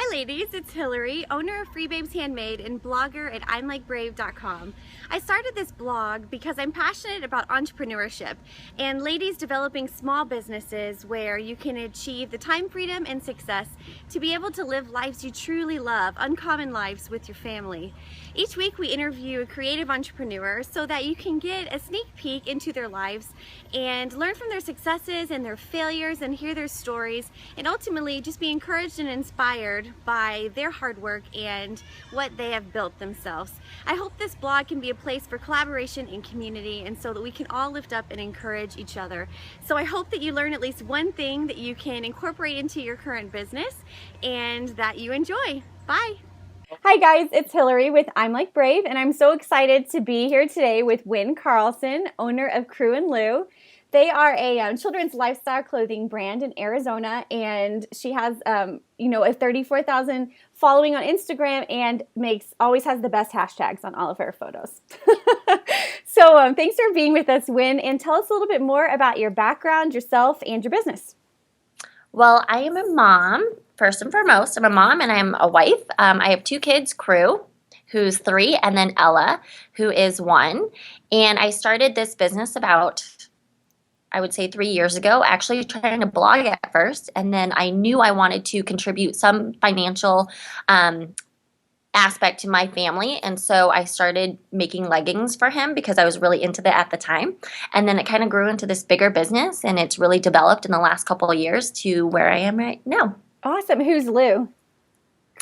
ladies, it's Hillary, owner of Free Babes Handmade and blogger at I'mLikeBrave.com. I started this blog because I'm passionate about entrepreneurship and ladies developing small businesses where you can achieve the time freedom and success to be able to live lives you truly love, uncommon lives with your family. Each week we interview a creative entrepreneur so that you can get a sneak peek into their lives and learn from their successes and their failures and hear their stories, and ultimately just be encouraged and inspired by their hard work and what they have built themselves. I hope this blog can be a place for collaboration and community, and so that we can all lift up and encourage each other. So I hope that you learn at least one thing that you can incorporate into your current business and that you enjoy. Bye. Hi guys, it's Hillary with I'm Like Brave, and I'm so excited to be here today with Uyen Carlson, owner of Crew and Lou. They are a children's lifestyle clothing brand in Arizona, and she has, a 34,000 following on Instagram and always has the best hashtags on all of her photos. So thanks for being with us, Uyen, and tell us a little bit more about your background, yourself, and your business. Well, I am a mom, first and foremost. I'm a mom and I'm a wife. I have two kids, Crew, who's 3, and then Ella, who is 1. And I started this business about, I would say 3 years ago, actually trying to blog at first. And then I knew I wanted to contribute some financial aspect to my family. And so I started making leggings for him because I was really into that at the time. And then it kind of grew into this bigger business, and it's really developed in the last couple of years to where I am right now. Awesome. Who's Lou?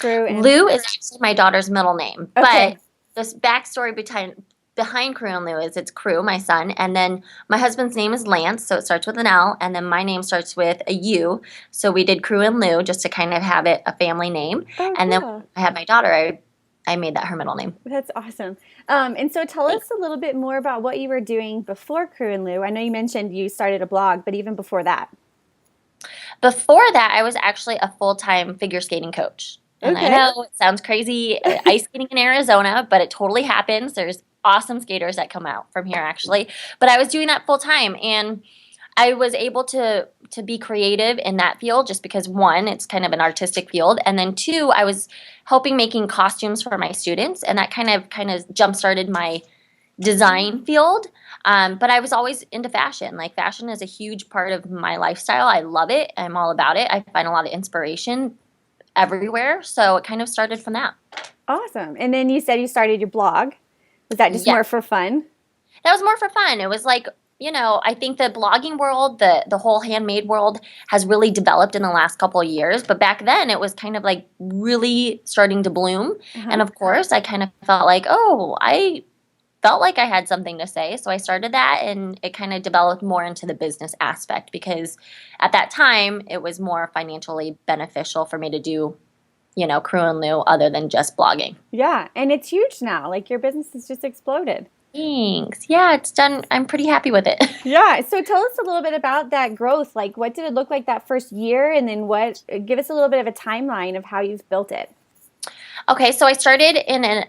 Lou is actually my daughter's middle name. Okay. But this backstory behind Crew and Lou is it's Crew, my son, and then my husband's name is Lance, so it starts with an L, and then my name starts with a U. So we did Crew and Lou just to kind of have it a family name. Oh, and cool. then I had my daughter, I made that her middle name. That's awesome. And so tell us a little bit more about what you were doing before Crew and Lou. I know you mentioned you started a blog, but even before that. Before that, I was actually a full-time figure skating coach. And Okay. I know it sounds crazy, ice skating in Arizona, but it totally happens. There's awesome skaters that come out from here, actually. But I was doing that full-time, and I was able to be creative in that field just because, 1, it's kind of an artistic field, and then 2, I was helping making costumes for my students, and that kind of jump-started my design field. But I was always into fashion. Like, fashion is a huge part of my lifestyle. I love it. I'm all about it. I find a lot of inspiration everywhere, so it kind of started from that. Awesome. And then you said you started your blog. Was that just more for fun? That was more for fun. It was like, I think the blogging world, the whole handmade world has really developed in the last couple of years. But back then it was kind of like really starting to bloom. Uh-huh. And of course I kind of felt like, I felt like I had something to say. So I started that, and it kind of developed more into the business aspect because at that time it was more financially beneficial for me to do, Crew and Lou other than just blogging. Yeah. And it's huge now. Like, your business has just exploded. Thanks. Yeah, it's done. I'm pretty happy with it. Yeah. So tell us a little bit about that growth. Like, what did it look like that first year? And then give us a little bit of a timeline of how you've built it. Okay, so I started in an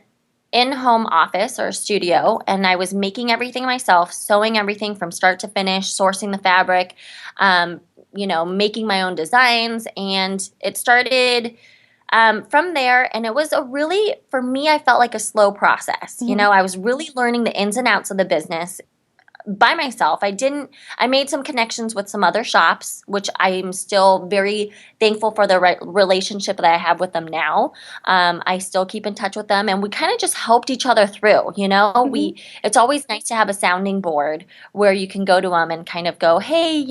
in-home office or studio, and I was making everything myself, sewing everything from start to finish, sourcing the fabric, making my own designs, and it started from there, and it was for me, I felt like a slow process. Mm-hmm. I was really learning the ins and outs of the business by myself. I made some connections with some other shops, which I'm still very thankful for the relationship that I have with them now. I still keep in touch with them, and we kind of just helped each other through, Mm-hmm. It's always nice to have a sounding board where you can go to them and kind of go, hey,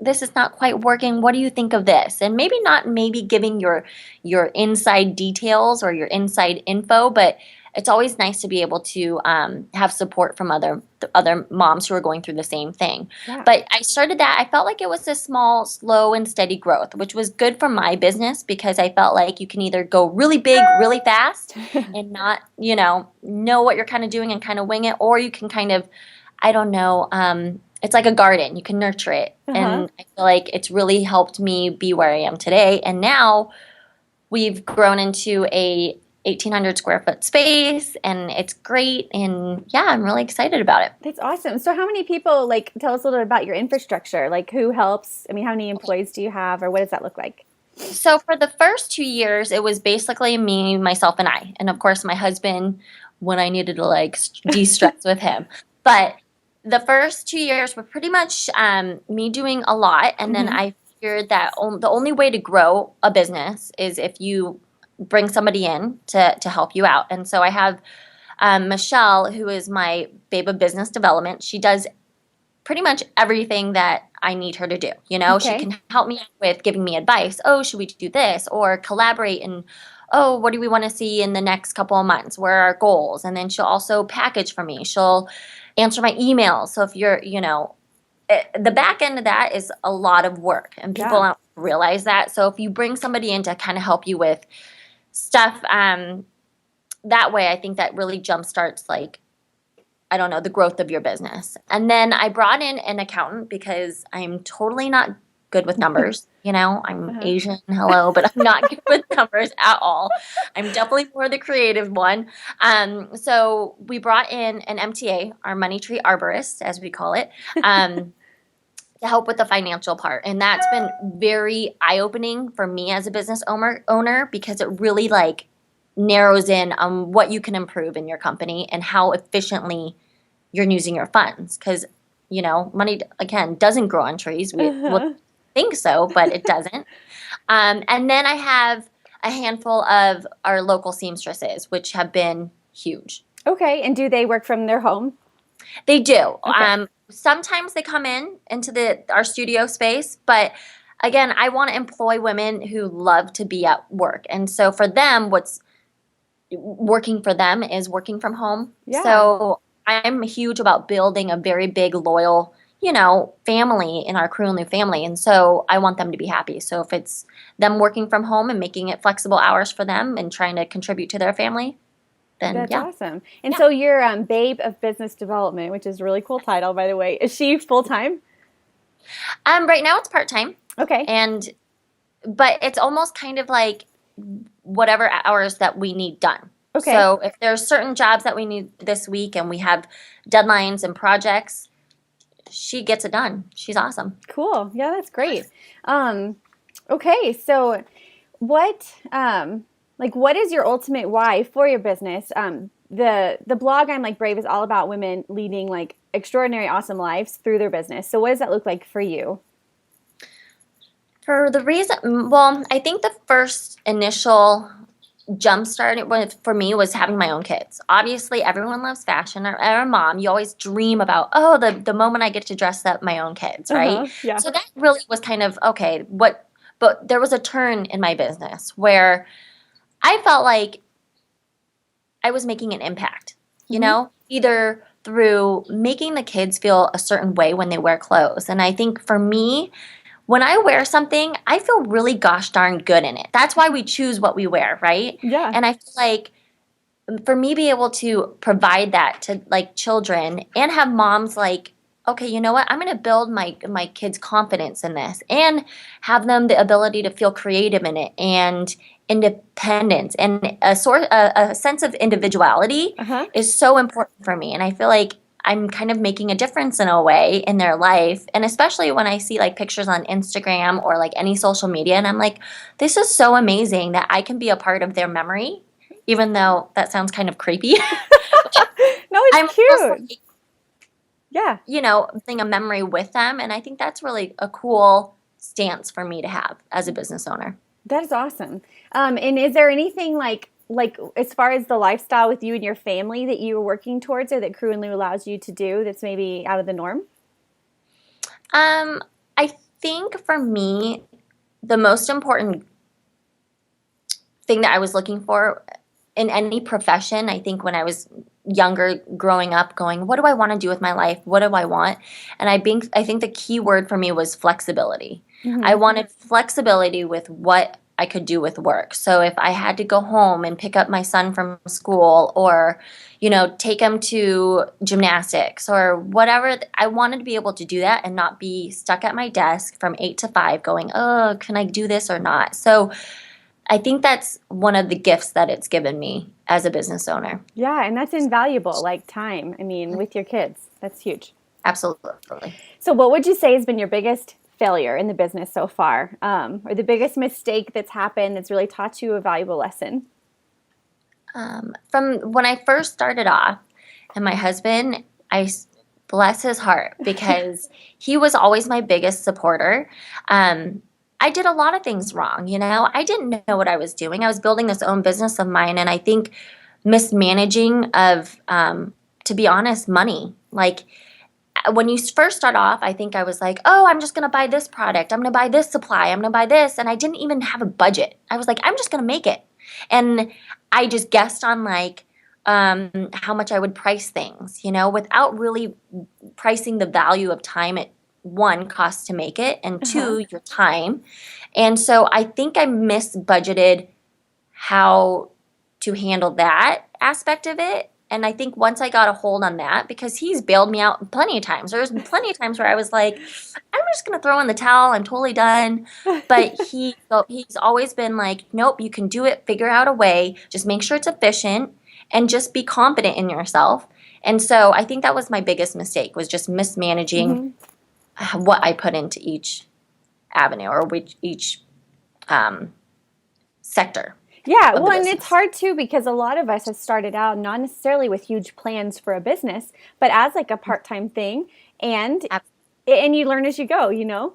this is not quite working. What do you think of this? And maybe giving your inside details or your inside info, but it's always nice to be able to have support from other moms who are going through the same thing. Yeah. But I started that. I felt like it was a small, slow, and steady growth, which was good for my business because I felt like you can either go really big, really fast and not, know what you're kind of doing and kind of wing it, or you can kind of, I don't know, it's like a garden. You can nurture it. Uh-huh. And I feel like it's really helped me be where I am today. And now we've grown into a 1,800 square foot space, and it's great. And yeah, I'm really excited about it. That's awesome. So how many people, tell us a little bit about your infrastructure, who helps? I mean, how many employees do you have, or what does that look like? So for the first 2 years, it was basically me, myself, and I. And of course, my husband when I needed to like de-stress with him. But the first 2 years were pretty much me doing a lot. And then Mhm. I figured that the only way to grow a business is if you bring somebody in to help you out. And so I have Michelle, who is my babe of business development. She does pretty much everything that I need her to do. You know, she Okay. can help me with giving me advice. Oh, should we do this? Or collaborate and, oh, what do we want to see in the next couple of months? Where are our goals? And then she'll also package for me. She'll answer my emails. So if you're, the back end of that is a lot of work and people Yeah. don't realize that. So if you bring somebody in to kind of help you with stuff, that way I think that really jumpstarts like I don't know, the growth of your business. And then I brought in an accountant because I'm totally not good with numbers. You know, I'm Uh-huh. Asian, hello, but I'm not good with numbers at all. I'm definitely more the creative one. So we brought in an MTA, our money tree arborist, as we call it, to help with the financial part. And that's been very eye-opening for me as a business owner because it really like narrows in on what you can improve in your company and how efficiently you're using your funds because money again doesn't grow on trees. We would Uh-huh. think so, but it doesn't. And then I have a handful of our local seamstresses, which have been huge. Okay. And do they work from their home? They do. Okay. Sometimes they come into our studio space, but again, I want to employ women who love to be at work, and so for them, what's working for them is working from home. Yeah. So I'm huge about building a very big, loyal, family in our crew and new family. And so I want them to be happy. So if it's them working from home and making it flexible hours for them and trying to contribute to their family, then That's yeah. awesome. And Yeah. so you're Babe of Business Development, which is a really cool title, by the way. Is she full time? Right now it's part-time Okay. but it's almost kind of like whatever hours that we need done. Okay. So if there's certain jobs that we need this week and we have deadlines and projects, she gets it done. She's awesome. Cool. Yeah, that's great. Um, okay. So what is your ultimate why for your business? The blog I'm Like Brave is all about women leading like extraordinary, awesome lives through their business. So what does that look like for you? For the reason, well, I think the first initial jump start for me was having my own kids. Obviously, everyone loves fashion. Or a mom, you always dream about, oh, the moment I get to dress up my own kids, right? Uh-huh. Yeah. So that really was kind of, okay, but there was a turn in my business where I felt like I was making an impact, Mhm. either through making the kids feel a certain way when they wear clothes. And I think for me, when I wear something, I feel really gosh darn good in it. That's why we choose what we wear, right? Yeah. And I feel like for me be able to provide that to like children and have moms like, okay, you know what? I'm going to build my kids' confidence in this and have them the ability to feel creative in it and independence and a sense of individuality Uh-huh. is so important for me. And I feel like I'm kind of making a difference in a way in their life. And especially when I see like pictures on Instagram or like any social media, and I'm like, this is so amazing that I can be a part of their memory, even though that sounds kind of creepy. No, I'm it's almost cute. like, Yeah. being a memory with them. And I think that's really a cool stance for me to have as a business owner. That is awesome. And is there anything like as far as the lifestyle with you and your family that you are working towards or that Crew and Lou allows you to do that's maybe out of the norm? I think for me, the most important thing that I was looking for in any profession, I think when I was younger, growing up, going, what do I want to do with my life? What do I want? And I think the key word for me was flexibility. I Hmm. wanted flexibility with what I could do with work. So if I had to go home and pick up my son from school or, take him to gymnastics or whatever, I wanted to be able to do that and not be stuck at my desk from 8 to 5 going, oh, can I do this or not? So I think that's one of the gifts that it's given me as a business owner. Yeah, and that's invaluable, like time. I mean, with your kids, that's huge. Absolutely. So, what would you say has been your biggest failure in the business so far, or the biggest mistake that's happened that's really taught you a valuable lesson? From when I first started off, and my husband, bless his heart, because he was always my biggest supporter. I did a lot of things wrong, you know. I didn't know what I was doing. I was building this own business of mine, and I think mismanaging of, to be honest, money. Like when you first start off, I think I was like, oh, I'm just going to buy this product. I'm going to buy this supply. I'm going to buy this. And I didn't even have a budget. I was like, I'm just going to make it. And I just guessed on like how much I would price things, you know, without really pricing the value of time it, one, costs to make it, and two, your time. And so I think I misbudgeted how to handle that aspect of it. And I think once I got a hold on that, because he's bailed me out plenty of times. There was plenty of times where I was like, I'm just going to throw in the towel. I'm totally done. But he's always been like, nope, you can do it. Figure out a way. Just make sure it's efficient and just be confident in yourself. And so I think that was my biggest mistake, was just mismanaging what I put into each avenue or each sector. Yeah, well, and it's hard too because a lot of us have started out not necessarily with huge plans for a business, but as like a part-time thing, and you learn as you go, you know?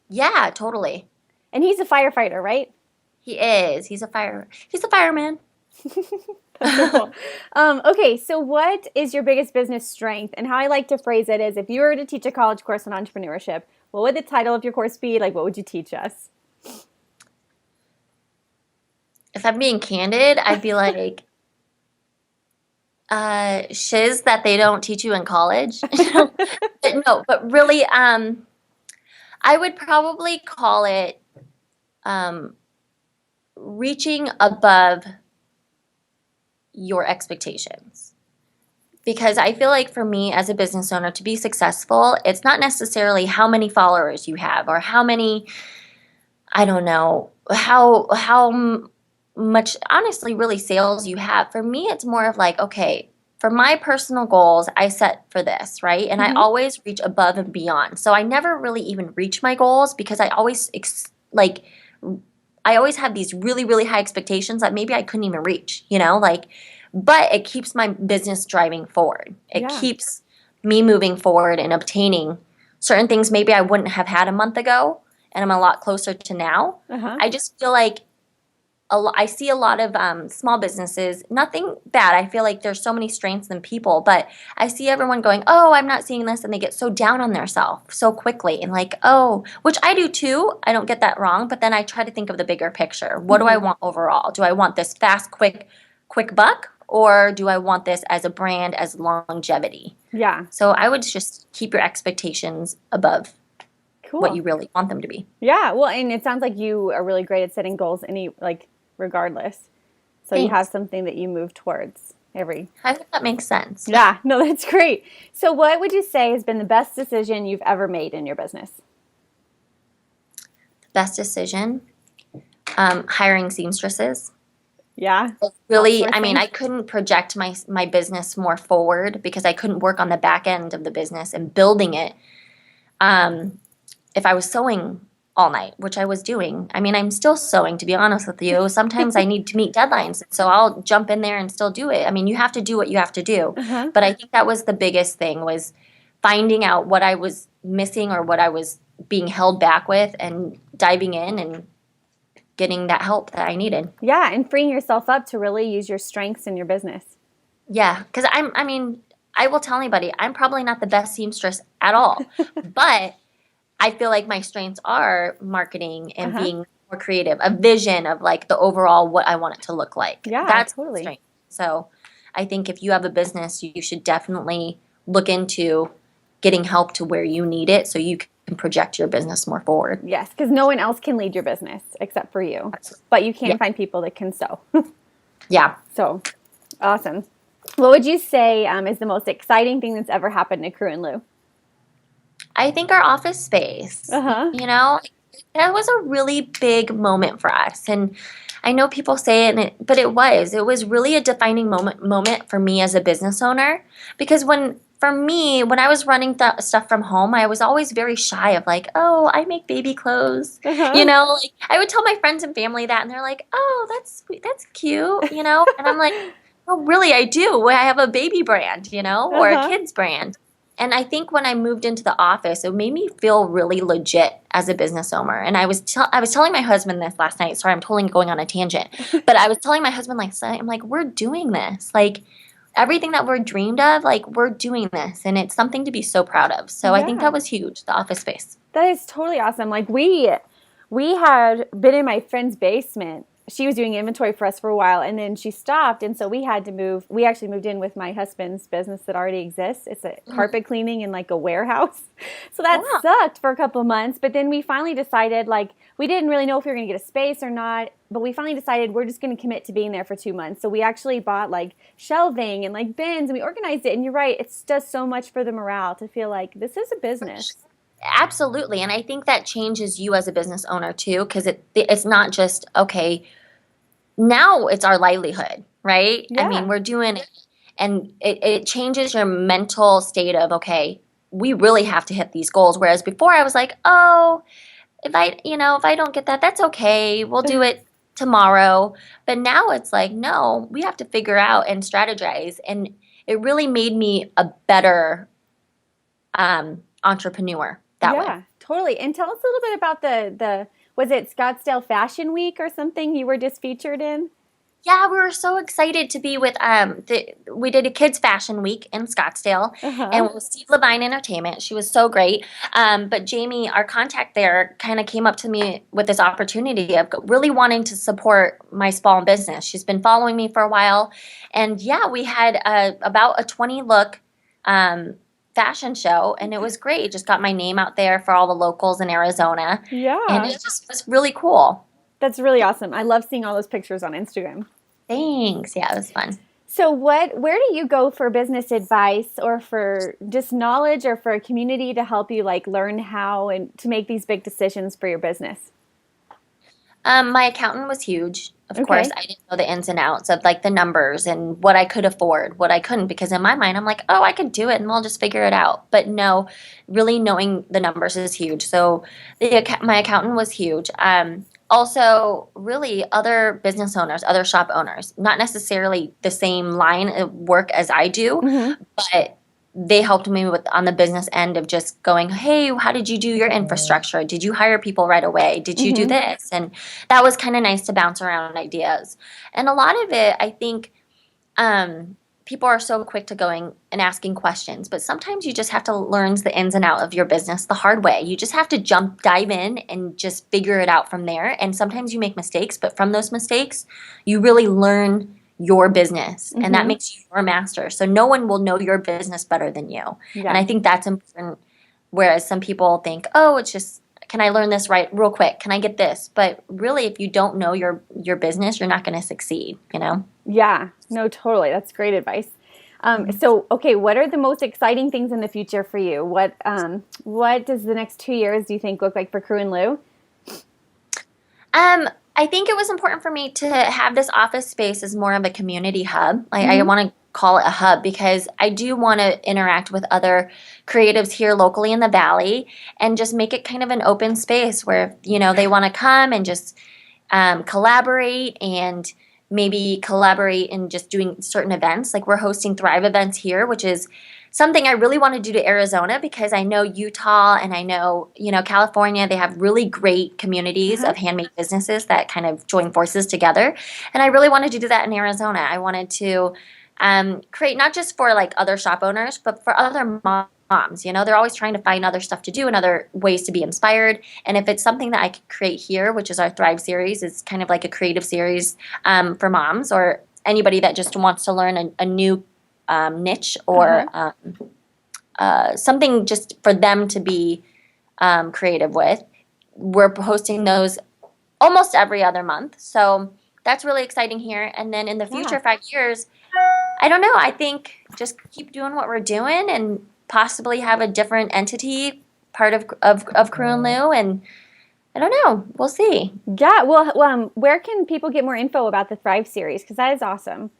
Yeah, totally. And he's a firefighter, right? He is. He's a fireman. That's so cool. Okay, so what is your biggest business strength? And how I like to phrase it is, if you were to teach a college course on entrepreneurship, what would the title of your course be? Like, what would you teach us? If I'm being candid, I'd be like, shiz that they don't teach you in college. No, but really, I would probably call it reaching above your expectations. Because I feel like for me as a business owner, to be successful, it's not necessarily how many followers you have or how many, I don't know, how much honestly really sales you have. For me, it's more of like, okay, for my personal goals, I set for this, right? And I always reach above and beyond. So I never really even reach my goals because I always I always have these really, really high expectations that maybe I couldn't even reach, you know, like, but it keeps my business driving forward. It keeps me moving forward and obtaining certain things maybe I wouldn't have had a month ago, and I'm a lot closer to now. I just feel like I see a lot of small businesses, nothing bad. I feel like there's so many strengths in people, but I see everyone going, oh, I'm not seeing this. And they get so down on themselves so quickly and like, oh, which I do too. I don't get that wrong. But then I try to think of the bigger picture. What do I want overall? Do I want this fast, quick buck? Or do I want this as a brand, as longevity? Yeah. So I would just keep your expectations above what you really want them to be. Yeah. Well, and it sounds like you are really great at setting goals regardless. So Thanks. You have something that you move towards I think that makes sense. Yeah, no, that's great. So what would you say has been the best decision you've ever made in your business? Best decision? Hiring seamstresses. Yeah. Really, I mean, I couldn't project my business more forward because I couldn't work on the back end of the business and building it. If I was sewing all night, which I was doing. I mean, I'm still sewing, to be honest with you. Sometimes I need to meet deadlines, so I'll jump in there and still do it. I mean, you have to do what you have to do. But I think that was the biggest thing, was finding out what I was missing or what I was being held back with and diving in and getting that help that I needed. Yeah, and freeing yourself up to really use your strengths in your business. Yeah, because I will tell anybody, I'm probably not the best seamstress at all, but I feel like my strengths are marketing and being more creative, a vision of like the overall what I want it to look like. Yeah, that's totally. Strength. So I think if you have a business, you should definitely look into getting help to where you need it so you can project your business more forward. Yes, because no one else can lead your business except for you. But you can find people that can sew. Yeah. So, awesome. What would you say is the most exciting thing that's ever happened to Crew and Lou? I think our office space, you know, that was a really big moment for us. And I know people say it, but it was really a defining moment for me as a business owner. Because for me, when I was running stuff from home, I was always very shy of like, oh, I make baby clothes. You Uh-huh. know, like I would tell my friends and family that, and they're like, oh, that's sweet, that's cute, you know? And I'm like, oh, really, I do. I have a baby brand, you know, or a Uh-huh. kids brand. And I think when I moved into the office, it made me feel really legit as a business owner. And I was telling my husband this last night. Sorry, I'm totally going on a tangent. But I was telling my husband like, I'm like, we're doing this. Like everything that we're dreamed of, like we're doing this, and it's something to be so proud of. So I think Yeah. that was huge, the office space. That is totally awesome. Like we had been in my friend's basement. She was doing inventory for us for a while, and then she stopped, and so we had to move. We actually moved in with my husband's business that already exists. It's a Mhm. carpet cleaning in like a warehouse. So that Wow. sucked for a couple of months, but then we finally decided like we didn't really know if we were going to get a space or not, but we finally decided we're just going to commit to being there for 2 months. So we actually bought like shelving and like bins, and we organized it. And you're right, it does so much for the morale to feel like this is a business. Absolutely. And I think that changes you as a business owner too, because it's not just, okay, now it's our livelihood, right? I mean, Yeah. we're doing it, and it changes your mental state of, okay, we really have to hit these goals. Whereas before I was like, oh, if I don't get that, that's okay. We'll do it tomorrow. But now it's like, no, we have to figure out and strategize. And it really made me a better entrepreneur that way. Yeah, totally. And tell us a little bit about the was it Scottsdale Fashion Week or something you were just featured in? Yeah, we were so excited to be with we did a kids fashion week in Scottsdale, and Uh-huh. it was Steve Levine Entertainment. She was so great. But Jamie, our contact there, kind of came up to me with this opportunity of really wanting to support my small business. She's been following me for a while, and yeah, we had about a 20 look fashion show, and it was great. Just got my name out there for all the locals in Arizona, and Yeah. it just was really cool. That's really awesome. I love seeing all those pictures on Instagram. Thanks. Yeah, it was fun. So where do you go for business advice or for just knowledge or for a community to help you like learn how and to make these big decisions for your business? My accountant was huge. Of course, Okay. I didn't know the ins and outs of like the numbers and what I could afford, what I couldn't, because in my mind, I'm like, oh, I could do it and we'll just figure it out. But no, really knowing the numbers is huge. So my accountant was huge. Also, really other business owners, other shop owners, not necessarily the same line of work as I do, Mm-hmm. but they helped me with on the business end of just going, hey, how did you do your infrastructure? Did you hire people right away? Did you do Mm-hmm. this? And that was kind of nice to bounce around ideas. And a lot of it, I think, people are so quick to going and asking questions, but sometimes you just have to learn the ins and out of your business the hard way. You just have to dive in and just figure it out from there. And sometimes you make mistakes, but from those mistakes, you really learn your business, and that Mm-hmm. makes you your master. So no one will know your business better than you. And Yeah. I think that's important. Whereas some people think, oh, it's just, can I learn this right real quick? Can I get this? But really, if you don't know your business, you're not going to succeed, you know? Yeah. No, totally. That's great advice. So, okay, what are the most exciting things in the future for you? What does the next 2 years do you think look like for Crew and Lou? I think it was important for me to have this office space as more of a community hub. Like I Mm-hmm. want to call it a hub because I do want to interact with other creatives here locally in the valley and just make it kind of an open space where they want to come and just collaborate and maybe collaborate in just doing certain events. Like we're hosting Thrive events here, which is something I really want to do to Arizona because I know Utah and I know, California, they have really great communities Uh-huh. of handmade businesses that kind of join forces together. And I really wanted to do that in Arizona. I wanted to create not just for like other shop owners, but for other moms. They're always trying to find other stuff to do and other ways to be inspired. And if it's something that I could create here, which is our Thrive series, it's kind of like a creative series for moms or anybody that just wants to learn a new niche or Uh-huh. something just for them to be creative with. We're posting those almost every other month. So that's really exciting here. And then in the Yeah. future, 5 years, I don't know. I think just keep doing what we're doing and possibly have a different entity part of Crew and Lou. And I don't know. We'll see. Yeah. Well, where can people get more info about the Thrive series? Because that is awesome.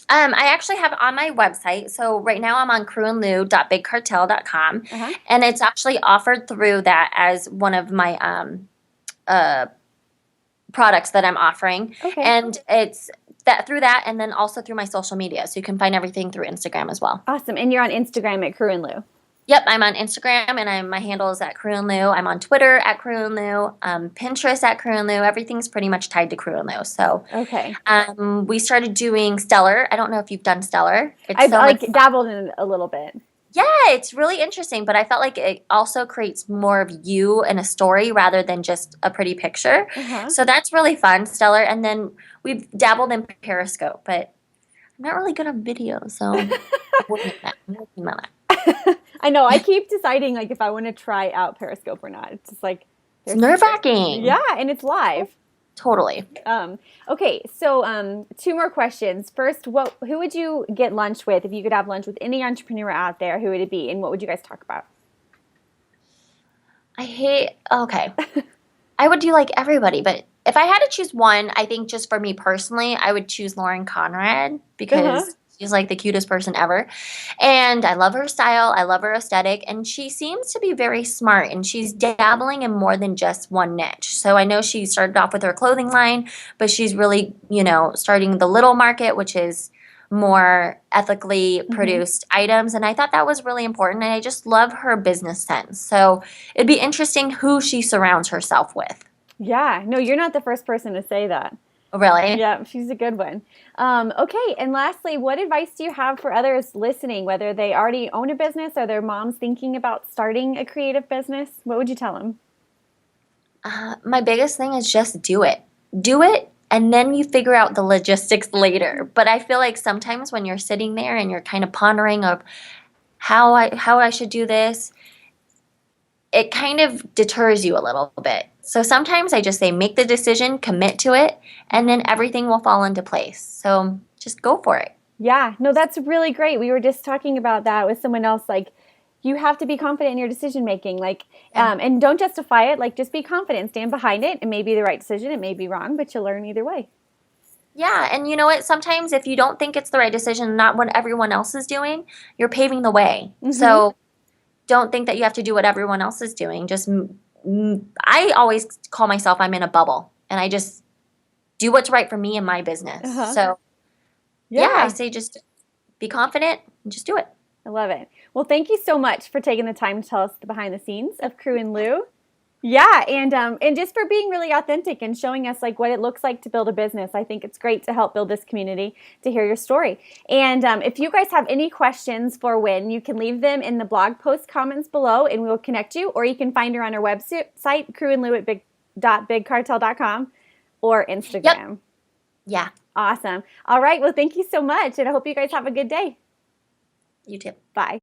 I actually have it on my website. So right now I'm on crewandlou.bigcartel.com, Uh-huh. and it's actually offered through that as one of my uh, products that I'm offering. Okay. And it's that through that, and then also through my social media. So you can find everything through Instagram as well. Awesome. And you're on Instagram at Crew and Lou. Yep, I'm on Instagram, and my handle is at Crew and Lou. I'm on Twitter at Crew and Lou, Pinterest at Crew and Lou. Everything's pretty much tied to Crew and Lou. So Okay. we started doing Stellar. I don't know if you've done Stellar. It's I've so like much fun. dabbled in it a little bit. Yeah, it's really interesting, but I felt like it also creates more of you in a story rather than just a pretty picture. Uh-huh. So that's really fun, Stellar. And then we've dabbled in Periscope, but I'm not really good on video, so I'm working on that. I know. I keep deciding like if I want to try out Periscope or not. It's just like It's nerve-wracking. yeah, and it's live. Totally. Okay, so two more questions. First, who would you get lunch with if you could have lunch with any entrepreneur out there? Who would it be, and what would you guys talk about? Okay. I would do like everybody, but if I had to choose one, I think just for me personally, I would choose Lauren Conrad because she's like the cutest person ever. And I love her style, I love her aesthetic, and she seems to be very smart, and she's dabbling in more than just one niche. So I know she started off with her clothing line, but she's really, starting the little market, which is more ethically produced items, and I thought that was really important, and I just love her business sense. So it'd be interesting who she surrounds herself with. Yeah, no, you're not the first person to say that. Really? Yeah, she's a good one. Okay, and lastly, what advice do you have for others listening, whether they already own a business or their mom's thinking about starting a creative business? What would you tell them? My biggest thing is just do it. Do it, and then you figure out the logistics later. But I feel like sometimes when you're sitting there and you're kind of pondering of how I should do this, it kind of deters you a little bit. So sometimes I just say make the decision, commit to it, and then everything will fall into place. So just go for it. Yeah, no, that's really great. We were just talking about that with someone else. Like, you have to be confident in your decision making. Like, and don't justify it. Like, just be confident, stand behind it. It may be the right decision. It may be wrong, but you'll learn either way. Yeah, and you know what? Sometimes if you don't think it's the right decision, not what everyone else is doing, you're paving the way. So don't think that you have to do what everyone else is doing. I always call myself I'm in a bubble, and I just do what's right for me and my business. So yeah, I say just be confident and just do it. I love it. Well, thank you so much for taking the time to tell us the behind the scenes of Crew and Lou. Yeah, and just for being really authentic and showing us like what it looks like to build a business. I think it's great to help build this community to hear your story. And if you guys have any questions for Uyen, you can leave them in the blog post comments below, and we will connect you. Or you can find her on our website, crewandlou@bigcartel.com, or Instagram. Yep. Yeah. Awesome. All right. Well, thank you so much, and I hope you guys have a good day. You too. Bye.